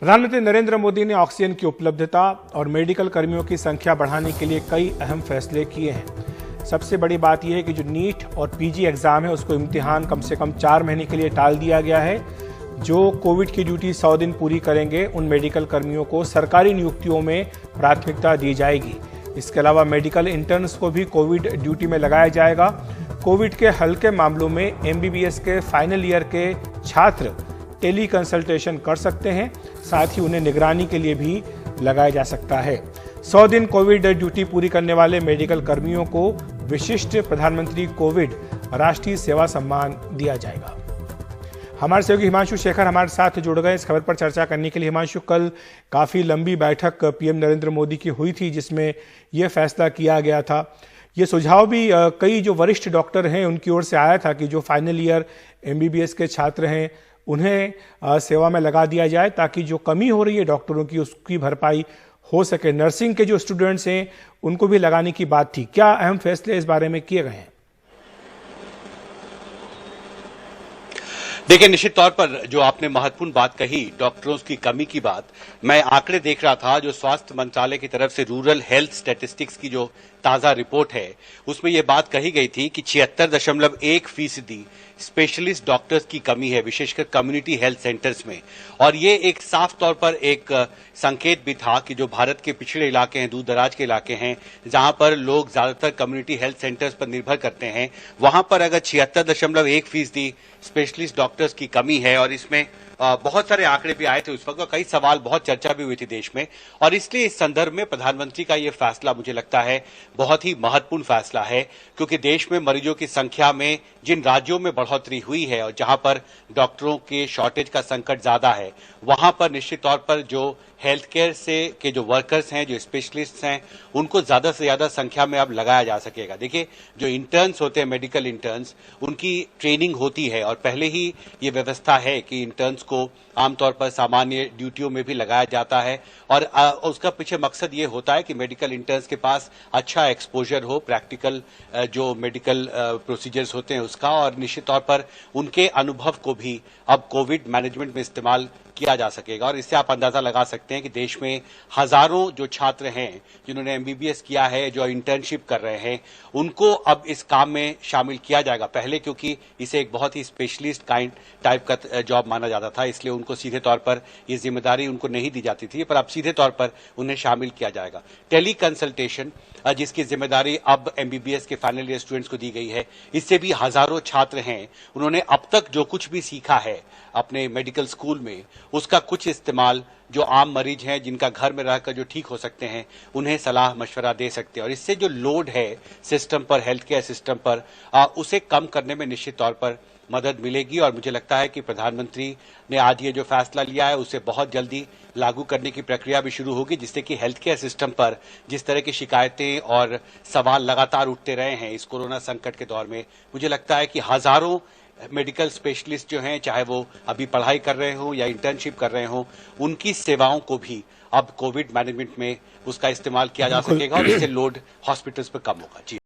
प्रधानमंत्री नरेंद्र मोदी ने ऑक्सीजन की उपलब्धता और मेडिकल कर्मियों की संख्या बढ़ाने के लिए कई अहम फैसले किए हैं। सबसे बड़ी बात यह है कि जो नीट और पीजी एग्जाम है उसको इम्तिहान कम से कम 4 महीने के लिए टाल दिया गया है। जो कोविड की ड्यूटी 100 दिन पूरी करेंगे उन मेडिकल कर्मियों को सरकारी नियुक्तियों में प्राथमिकता दी जाएगी। इसके अलावा मेडिकल इंटर्न्स को भी कोविड ड्यूटी में लगाया जाएगा। कोविड के हल्के मामलों में एमबीबीएस के फाइनल ईयर के छात्र टेली कंसल्टेशन कर सकते हैं, साथ ही उन्हें निगरानी के लिए भी लगाया जा सकता है। 100 दिन कोविड ड्यूटी पूरी करने वाले मेडिकल कर्मियों को विशिष्ट प्रधानमंत्री कोविड राष्ट्रीय सेवा सम्मान दिया जाएगा। हमारे सहयोगी हिमांशु शेखर हमारे साथ जुड़ गए इस खबर पर चर्चा करने के लिए। हिमांशु, कल काफी लंबी बैठक पीएम नरेंद्र मोदी की हुई थी जिसमें यह फैसला किया गया था। ये सुझाव भी कई जो वरिष्ठ डॉक्टर हैं उनकी ओर से आया था कि जो फाइनल ईयर एमबीबीएस के छात्र हैं उन्हें सेवा में लगा दिया जाए ताकि जो कमी हो रही है डॉक्टरों की उसकी भरपाई हो सके। नर्सिंग के जो स्टूडेंट्स हैं उनको भी लगाने की बात थी। क्या अहम फैसले इस बारे में किए गए हैं? देखिए, निश्चित तौर पर जो आपने महत्वपूर्ण बात कही, डॉक्टरों की कमी की बात, मैं आंकड़े देख रहा था जो स्वास्थ्य मंत्रालय की तरफ से रूरल हेल्थ स्टैटिस्टिक्स की जो ताजा रिपोर्ट है उसमें यह बात कही गई थी कि 76.1% स्पेशलिस्ट डॉक्टर्स की कमी है, विशेषकर कम्युनिटी हेल्थ सेंटर्स में। और ये एक साफ तौर पर एक संकेत भी था कि जो भारत के पिछड़े इलाके हैं, दूर दराज के इलाके हैं, जहां पर लोग ज्यादातर कम्युनिटी हेल्थ सेंटर्स पर निर्भर करते हैं, वहां पर अगर 76.1% स्पेशलिस्ट डॉक्टर्स की कमी है और इसमें बहुत सारे आंकड़े भी आए थे उस वक्त, कई सवाल, बहुत चर्चा भी हुई थी देश में। और इसलिए इस संदर्भ में प्रधानमंत्री का यह फैसला मुझे लगता है बहुत ही महत्वपूर्ण फैसला है, क्योंकि देश में मरीजों की संख्या में जिन राज्यों में बढ़ोतरी हुई है और जहां पर डॉक्टरों के शॉर्टेज का संकट ज्यादा है, वहां पर निश्चित तौर पर जो हेल्थ केयर से के जो वर्कर्स हैं, जो स्पेशलिस्ट हैं, उनको ज्यादा से ज्यादा संख्या में अब लगाया जा सकेगा। देखिए, जो इंटर्न्स होते हैं, मेडिकल इंटर्न्स, उनकी ट्रेनिंग होती है और पहले ही ये व्यवस्था है कि इंटर्न्स को आमतौर पर सामान्य ड्यूटियों में भी लगाया जाता है। और उसका पीछे मकसद ये होता है कि मेडिकल इंटर्न्स के पास अच्छा एक्सपोजर हो, प्रैक्टिकल जो मेडिकल प्रोसीजर्स होते हैं उसका, और निश्चित तौर पर उनके अनुभव को भी अब कोविड मैनेजमेंट में इस्तेमाल किया जा सकेगा। और इससे आप अंदाजा लगा सकते हैं कि देश में हजारों जो छात्र हैं जिन्होंने एमबीबीएस किया है, जो इंटर्नशिप कर रहे हैं, उनको अब इस काम में शामिल किया जाएगा। पहले क्योंकि इसे एक बहुत ही स्पेशलिस्ट टाइप का जॉब माना जाता था, इसलिए उनको सीधे तौर पर ये जिम्मेदारी उनको नहीं दी जाती थी, पर अब सीधे तौर पर उन्हें शामिल किया जाएगा। टेली कंसल्टेशन जिसकी जिम्मेदारी अब एमबीबीएस के फाइनल ईयर स्टूडेंट्स को दी गई है, इससे भी हजारों छात्र हैं, उन्होंने अब तक जो कुछ भी सीखा है अपने मेडिकल स्कूल में, उसका कुछ इस्तेमाल जो आम मरीज हैं जिनका घर में रहकर जो ठीक हो सकते हैं उन्हें सलाह मशवरा दे सकते हैं। और इससे जो लोड है सिस्टम पर, हेल्थ केयर सिस्टम पर, उसे कम करने में निश्चित तौर पर मदद मिलेगी। और मुझे लगता है कि प्रधानमंत्री ने आज ये जो फैसला लिया है उसे बहुत जल्दी लागू करने की प्रक्रिया भी शुरू होगी, जिससे कि हेल्थ केयर सिस्टम पर जिस तरह की शिकायतें और सवाल लगातार उठते रहे हैं इस कोरोना संकट के दौर में, मुझे लगता है कि हजारों मेडिकल स्पेशलिस्ट जो हैं, चाहे वो अभी पढ़ाई कर रहे हों या इंटर्नशिप कर रहे हों, उनकी सेवाओं को भी अब कोविड मैनेजमेंट में उसका इस्तेमाल किया जा सकेगा और इससे लोड हॉस्पिटल्स पर कम होगा। जी।